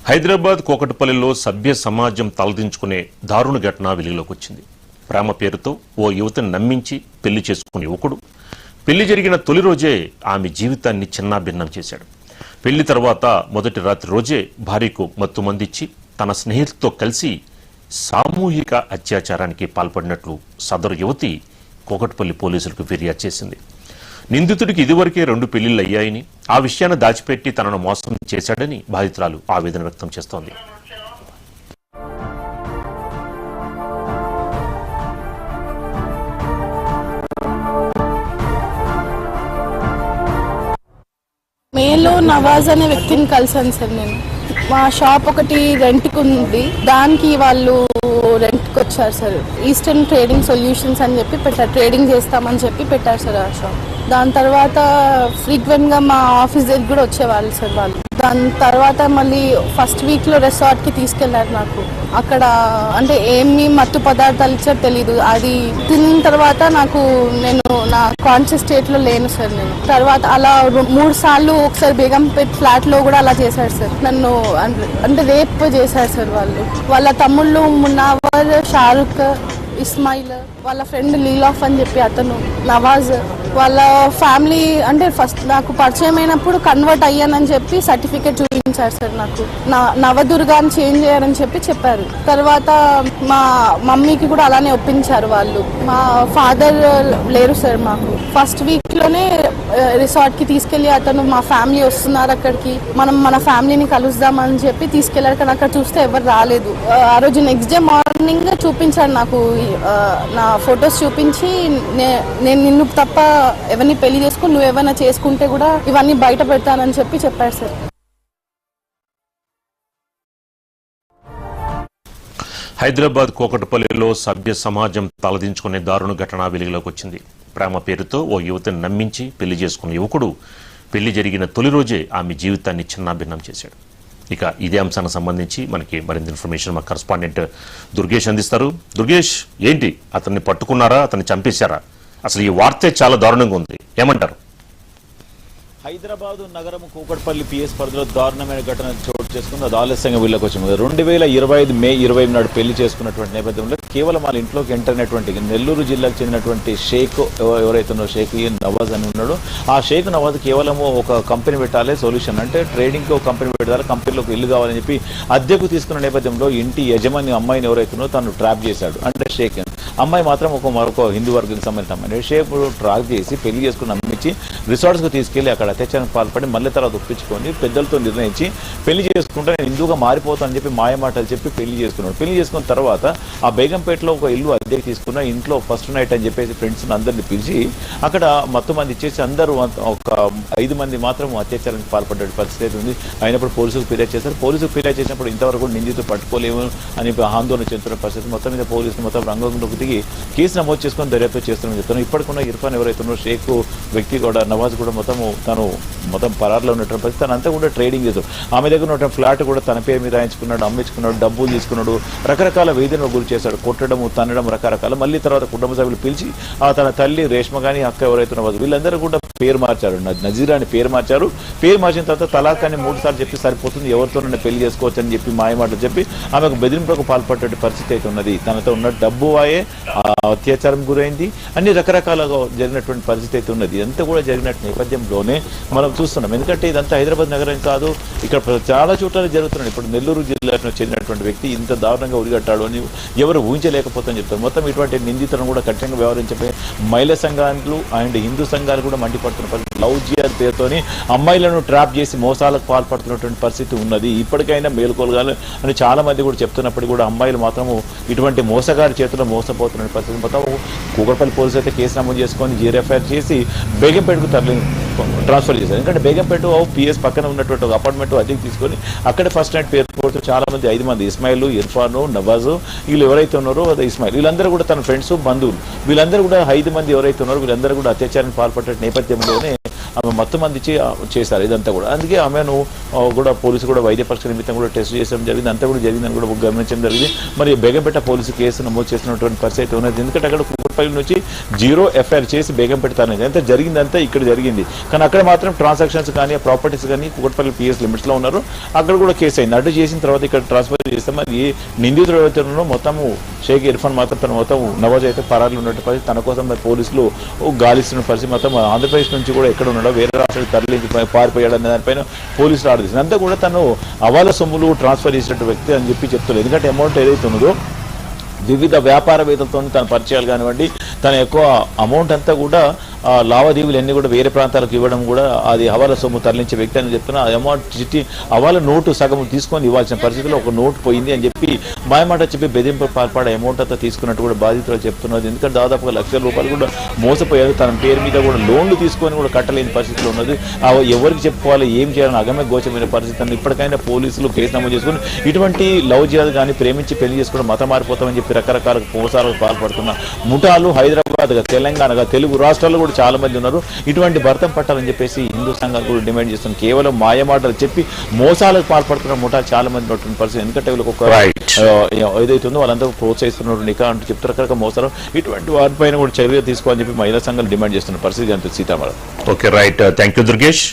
హైదరాబాద్ కోకటపల్లిలో సభ్య సమాజం తలదించుకునే దారుణ ఘటన వెలుగులోకి వచ్చింది. ప్రేమ పేరుతో ఓ యువతిని నమ్మించి పెళ్లి చేసుకునే యువకుడు పెళ్లి జరిగిన తొలి రోజే ఆమె జీవితాన్ని చిన్నాభిన్నం చేశాడు. పెళ్లి తర్వాత మొదటి రాత్రి రోజే భార్యకు మత్తుమందిచ్చి తన స్నేహితులతో కలిసి సామూహిక అత్యాచారానికి పాల్పడినట్లు సదరు యువతి కోకటపల్లి పోలీసులకు ఫిర్యాదు చేసింది. నిందితుడికి ఇదివరకే 2 పెళ్లిళ్లు అయ్యాయని, ఆ విషయాన్ని దాచిపెట్టి తనను మోసం చేశాడని బాధితురాలు ఆవేదన వ్యక్తం చేస్తోంది. మేలో నవాజ్ అనే వ్యక్తిని కలిసాను సార్. నేను మా షాప్ ఒకటి రెంట్కి ఉంది, దానికి వాళ్ళు రెంట్కి వచ్చారు సార్. ఈస్టర్న్ ట్రేడింగ్ సొల్యూషన్స్ అని చెప్పి పెట్టారు, ట్రేడింగ్ చేస్తామని చెప్పి పెట్టారు సార్ ఆ షాప్. దాని తర్వాత ఫ్రీక్వెంట్గా మా ఆఫీస్ దగ్గర కూడా వచ్చేవాళ్ళు సార్ వాళ్ళు. దాని తర్వాత మళ్ళీ ఫస్ట్ వీక్లో రిసార్ట్కి తీసుకెళ్లారు. నాకు అక్కడ అంటే ఏమి మత్తు పదార్థాలు ఇచ్చారో తెలీదు. అది తిన్న తర్వాత నేను నా కాన్షియస్ స్టేట్లో లేను సార్. నేను తర్వాత అలా 3 సార్లు ఒకసారి బేగంపేట్ ఫ్లాట్లో కూడా అలా చేశారు సార్. నన్ను అంటే రేప్ చేశారు సార్ వాళ్ళు. వాళ్ళ తమ్ముళ్ళు మున్నావర్, షారుఖ్, ఇస్మాయిల్, వాళ్ళ ఫ్రెండ్ లీలాఫ్ అని చెప్పి అతను, నవాజ్, వాళ్ళ ఫ్యామిలీ అంటే ఫస్ట్ నాకు పరిచయం అయినప్పుడు కన్వర్ట్ అయ్యానని చెప్పి సర్టిఫికేట్ చూపించారు సార్. నాకు నవదుర్గాని చేంజ్ చేయాలని చెప్పారు. తర్వాత మా మమ్మీకి కూడా అలానే ఒప్పించారు వాళ్ళు. మా ఫాదర్ లేరు సార్ మాకు. ఫస్ట్ వీక్లోనే రిసార్ట్కి తీసుకెళ్లి అతను మా ఫ్యామిలీ వస్తున్నారు అక్కడికి, మనం మన ఫ్యామిలీని కలుద్దామని చెప్పి తీసుకెళ్లారు. కానీ అక్కడ చూస్తే ఎవరు రాలేదు. ఆ రోజు నెక్స్ట్ డే మార్నింగ్ చూపించాడు నాకు, నా ఫొటోస్ చూపించి నేను నిన్ను తప్ప ఎవరిని పెళ్లి చేసుకుని నువ్వు ఏమైనా చేసుకుంటే కూడా ఇవన్నీ బయట పెడతానని చెప్పారు సార్. హైదరాబాద్ కోకటపల్లిలో సభ్య సమాజం తలదించుకునే దారుణ ఘటన వెలుగులోకి వచ్చింది. ప్రేమ పేరుతో ఓ యువతిని నమ్మించి పెళ్లి చేసుకున్న యువకుడు పెళ్లి జరిగిన తొలి రోజే ఆమె జీవితాన్ని చిన్నాభిన్నం చేశాడు. ఇక ఇదే అంశానికి సంబంధించి మనకి మరింత ఇన్ఫర్మేషన్ మా కరస్పాండెంట్ దుర్గేష్ అందిస్తారు. దుర్గేష్, ఏంటి, అతన్ని పట్టుకున్నారా, అతన్ని చంపేశారా? అసలు ఈ వార్తే చాలా దారుణంగా ఉంది, ఏమంటారు? హైదరాబాద్ నగరం కూకట్పల్లి పిఎస్ పరిధిలో దారుణమైన ఘటన చోటు చేసుకుంది. అది ఆలస్యంగా వీళ్ళకి వచ్చింది. 2025 మే 20 నాడు పెళ్లి చేసుకున్నటువంటి నేపథ్యంలో కేవలం వాళ్ళ ఇంట్లోకి ఎంటర్ అయినటువంటి నెల్లూరు జిల్లాకు చెందినటువంటి షేక్ ఎవరైతే ఉన్నారో, షేక్ నవాజ్ అని ఉన్నాడు. ఆ షేక్ నవాజ్ కేవలం ఒక కంపెనీ పెట్టాలి, సొల్యూషన్ అంటే ట్రేడింగ్కి ఒక కంపెనీ పెట్టాలి, కంపెనీలోకి ఇల్లు కావాలని చెప్పి అద్దెకు తీసుకున్న నేపథ్యంలో ఇంటి యజమాని అమ్మాయిని ఎవరైతే ఉన్నారో తను ట్రాప్ చేశాడు. అంటే షేక్ అమ్మాయి మాత్రం మరొక హిందూ వర్గానికి సంబంధించిన అమ్మాయి షేక్ ట్రాక్ చేసి పెళ్లి చేసుకుని నమ్మించి రిసార్ట్స్కి తీసుకెళ్లి అక్కడ అత్యాచారానికి పాల్పడి మళ్ళీ తర్వాత ఒప్పించుకొని పెద్దలతో నిర్ణయించి పెళ్లి చేసుకుంటే నేను హిందూగా మారిపోతానని చెప్పి మాయమాటలు చెప్పి పెళ్లి చేసుకున్నాడు. పెళ్లి చేసుకున్న తర్వాత ఆ బేగంపేటలో ఒక ఇల్లు అద్దెకి తీసుకున్న ఇంట్లో ఫస్ట్ నైట్ అని చెప్పేసి ఫ్రెండ్స్ అందరిని పిలిచి అక్కడ మొత్తం మంది ఇచ్చేసి అందరూ ఒక 5 మంది మాత్రం అత్యాచారానికి పాల్పడే పరిస్థితి ఉంది. అయినప్పుడు పోలీసులకు ఫిర్యాదు చేశారు. పోలీసులకు ఫిర్యాదు చేసినప్పుడు ఇంతవరకు నిందితులు పట్టుకోలేము అని ఆందోళన చెందుతున్న పరిస్థితి. మొత్తం మీద పోలీసులు మొత్తం రంగంలోకి దిగి కేసు నమోదు చేసుకొని దర్యాప్తు చేస్తామని చెప్తున్నాను. ఇప్పటికున్న ఇర్ఫాన్ ఎవరైతే ఉన్నారో షేక్ వ్యక్తి కూడా నవాజ్ కూడా తను పరారులో ఉన్నటువంటి పరిస్థితి. తనంతా కూడా ట్రేడింగ్ చేశాడు. ఆమె దగ్గర ఉన్నటువంటి ఫ్లాట్ కూడా తన పేరు మీద రాయించుకున్నాడు, అమ్మించుకున్నాడు, డబ్బులు తీసుకున్నాడు, రకరకాల వేదనకు గురి చేశాడు, కొట్టడం, తన్నడం, రకరకాల. మళ్ళీ తర్వాత కుటుంబ సభ్యులు పిలిచి తన తల్లి రేష్మ కానీ అక్క ఎవరైతే నవాజ్ వీళ్ళందరూ కూడా పేరు మార్చారు, నజీరా అని పేరు మార్చారు. పేరు మార్చిన తర్వాత తలాక్ అని 3 సార్లు చెప్పి సరిపోతుంది, ఎవరితోనైనా పెళ్లి చేసుకోవచ్చు అని చెప్పి మాయమాటలు చెప్పి ఆమెకు బెదిరింపులకు పాల్పడే పరిస్థితి అయితే ఉన్నది. తనతో ఉన్న డబ్బు వాయే అత్యాచారం గురైంది, అన్ని రకరకాలుగా జరిగినటువంటి పరిస్థితి అయితే ఉన్నది. ఇదంతా కూడా జరిగినట్టు నేపథ్యంలోనే మనం చూస్తున్నాం. ఎందుకంటే ఇదంతా హైదరాబాద్ నగరం కాదు, ఇక్కడ చాలా చోట్ల జరుగుతున్నాయి. ఇప్పుడు నెల్లూరు జిల్లాకు చెందినటువంటి వ్యక్తి ఇంత దారుణంగా ఉరిగట్టాడు అని ఎవరు ఊహించలేకపోతుందని చెప్తారు. మొత్తం ఇటువంటి నిందితులను కూడా కఠినంగా వ్యవహరించే మహిళా సంఘాలు అండ్ హిందూ సంఘాలు కూడా మండిపడుతున్న పరిస్థితి. లవ్ జిహాద్ పేరుతోని అమ్మాయిలను ట్రాప్ చేసి మోసాలకు పాల్పడుతున్నటువంటి పరిస్థితి ఉన్నది. ఇప్పటికైనా మేలుకోగలగాలి అని చాలా మంది కూడా చెప్తున్నప్పటికీ కూడా అమ్మాయిలు మాత్రము ఇటువంటి మోసగారి చేతిలో మోసపోతున్న పరిస్థితి. మొత్తం కూకట్పల్లి పోలీసులు అయితే కేసు నమోదు చేసుకొని జీఆర్ఎఫ్ఐఆర్ చేసి బేగంపేటకు ట్రాన్స్ఫర్ చేశారు. ఎందుకంటే బేగంపేట పిఎస్ పక్కన ఉన్నటువంటి ఒక అపార్ట్మెంట్ అద్దెకి తీసుకొని అక్కడ ఫస్ట్ నైట్ పేరు చాలా మంది 5 మంది ఇస్మాయిల్, ఇర్ఫాన్, నవాజ్ వీళ్ళు ఎవరైతే ఉన్నారో అది ఇస్మాయిల్ వీళ్ళందరూ కూడా తన ఫ్రెండ్స్, బంధువులు వీళ్ళందరూ కూడా 5 మంది ఎవరైతే ఉన్నారో వీళ్ళందరూ కూడా అత్యాచారానికి పాల్పడే నేపథ్యంలోనే ఆమె మొత్తం అందించి చేశారు ఇదంతా కూడా. అందుకే ఆమెను కూడా పోలీసు కూడా వైద్య పరీక్ష నిమిత్తం కూడా టెస్ట్ చేయడం జరిగింది, అంతా కూడా జరిగిందని కూడా గమనించడం జరిగింది. మరి బేగంపేట పోలీసు కేసు నమోదు చేసినటువంటి పరిస్థితి ఉన్నది. ఎందుకంటే అక్కడ కూకట్పల్లి నుంచి 0 FIR చేసి బేగంపేట ఎంత జరిగిందంతా ఇక్కడ జరిగింది. కానీ అక్కడ మాత్రం ట్రాన్సాక్షన్స్ కానీ ప్రాపర్టీస్ కానీ కూకట్పల్లి PS లిమిట్స్ లో ఉన్నారు, అక్కడ కూడా కేసు అయింది. అడ్డు చేసిన తర్వాత ఇక్కడ ట్రాన్స్ఫర్ చేస్తే మరి ఏ నిందితుడు అయితే మొత్తము షేక్ ఇర్ఫాన్ మాత్రం తన మొత్తం నవాజ్ అయితే పరారులు ఉన్నట్టు పరిస్థితి, తన కోసం మరి పోలీసులు గాలిస్తున్న పరిస్థితి. మొత్తం ఆంధ్రప్రదేశ్ నుంచి కూడా ఎక్కడ ఉన్నాడో వేరే రాష్ట్రాలకు తరలించి పారిపోయాడు అనే దానిపైన పోలీసులు ఆర్డర్ అంతా కూడా తను అవాల సొమ్ములు ట్రాన్స్ఫర్ చేసినట్టు వ్యక్తి అని చెప్పి చెప్తున్నారు. ఎందుకంటే అమౌంట్ ఏదైతే ఉన్నదో వివిధ వ్యాపారవేత్తలతో తన పరిచయాలు కానివ్వండి, తన ఎక్కువ అమౌంట్ అంతా కూడా లావాదేవీలు అన్ని కూడా వేరే ప్రాంతాలకు ఇవ్వడం కూడా అది హవాలా సొమ్ము తరలించే వ్యక్తి అని చెప్తున్నా. అమౌంట్ చిట్టి హవాలా నోటు సగం తీసుకొని ఇవ్వాల్సిన పరిస్థితిలో ఒక నోటు పోయింది అని చెప్పి మాయమాట చెప్పి బెదింపు పాల్పడే అమౌంట్ అంతా తీసుకున్నట్టు కూడా బాధితులు చెప్తున్నారు. ఎందుకంటే దాదాపుగా ₹1,00,000 కూడా మోసపోయారు. తన పేరు మీద కూడా లోన్లు తీసుకొని కూడా కట్టలేని పరిస్థితిలో ఉన్నది. ఎవరికి చెప్పుకోవాలి, ఏం చేయాలని అగమ్య గోచమైన పరిస్థితి అని ఇప్పటికైనా పోలీసులు కేసు నమోదు చేసుకుని ఇటువంటి లవ్ జిహాద్ కానీ ప్రేమించి పెళ్లి చేసుకోవడం మతం మారిపోతామని చెప్పి రకరకాల మోసాలకు పాల్పడుతున్న ముఠాలు హైదరాబాద్ తెలంగాణ తెలుగు రాష్ట్రాల్లో కూడా చాలా మంది ఉన్నారు. ఇటువంటి భర్తం పట్టాలని చెప్పేసి హిందూ సంఘాలు కూడా డిమాండ్ చేస్తున్నారు. కేవలం మాయమాటలు చెప్పి మోసాలకు పాల్పడుతున్న ముఠా చాలా మంది ఉన్నటువంటి పరిస్థితి. ఎందుకంటే వీళ్ళకి ఒక ఏదైతే ఉందో వాళ్ళందరూ ప్రోత్సహిస్తున్నారు నికా అంటూ చెప్తారు రకరకాల మోసాలు. ఇటువంటి వాటిపైన కూడా చర్య తీసుకోవాలని చెప్పి మహిళా సంఘాలు డిమాండ్ చేస్తున్న పరిస్థితి అంటుంది. Sitarama Rao. Okay, right. Thank you Durgesh.